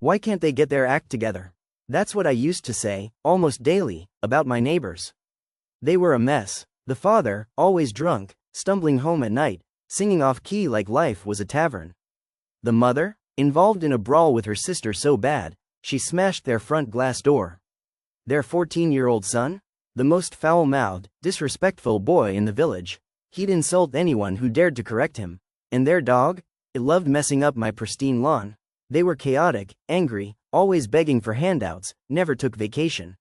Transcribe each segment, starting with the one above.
Why can't they get their act together? That's what I used to say, almost daily, about my neighbors. They were a mess. The father, always drunk, stumbling home at night, singing off-key like life was a tavern. The mother, involved in a brawl with her sister so bad, she smashed their front glass door. Their 14-year-old son? The most foul-mouthed, disrespectful boy in the village. He'd insult anyone who dared to correct him. And their dog? It loved messing up my pristine lawn. They were chaotic, angry, always begging for handouts, never took vacation.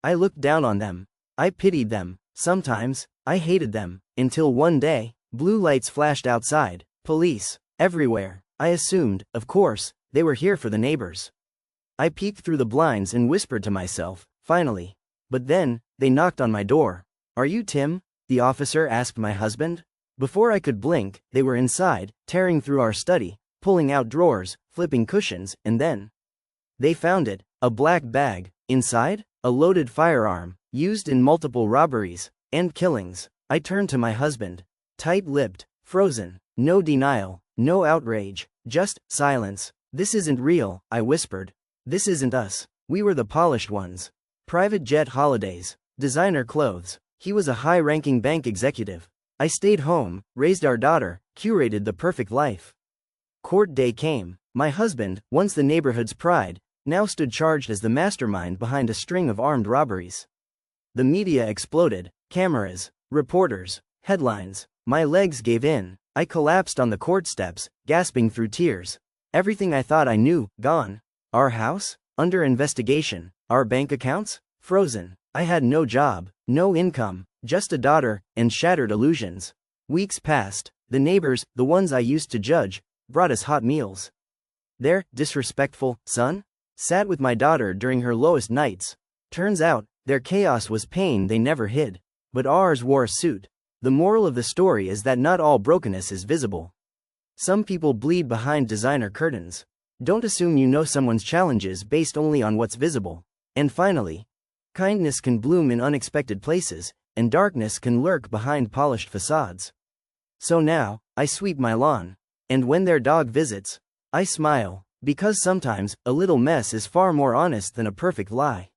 I looked down on them. I pitied them. Sometimes, I hated them, until one day, blue lights flashed outside, police, everywhere. I assumed, of course, they were here for the neighbors. I peeked through the blinds and whispered to myself, finally. But then, they knocked on my door. "Are you Tim?" the officer asked my husband. Before I could blink, they were inside, tearing through our study, pulling out drawers, flipping cushions, and then they found it, a black bag. Inside, a loaded firearm, used in multiple robberies and killings. I turned to my husband. Tight-lipped, frozen, no denial, no outrage, just silence. "This isn't real," I whispered. "This isn't us. We were the polished ones. Private jet holidays, designer clothes." He was a high-ranking bank executive. I stayed home, raised our daughter, curated the perfect life. Court day came. My husband, once the neighborhood's pride, now stood charged as the mastermind behind a string of armed robberies. The media exploded. Cameras, reporters, headlines. My legs gave in. I collapsed on the court steps, gasping through tears. Everything I thought I knew, gone. Our house? Under investigation. Our bank accounts? Frozen. I had no job, no income, just a daughter, and shattered illusions. Weeks passed. The neighbors, the ones I used to judge, brought us hot meals. Their disrespectful son sat with my daughter during her lowest nights. Turns out, their chaos was pain they never hid. But ours wore a suit. The moral of the story is that not all brokenness is visible. Some people bleed behind designer curtains. Don't assume you know someone's challenges based only on what's visible. And finally, kindness can bloom in unexpected places, and darkness can lurk behind polished facades. So now, I sweep my lawn. And when their dog visits, I smile, because sometimes, a little mess is far more honest than a perfect lie.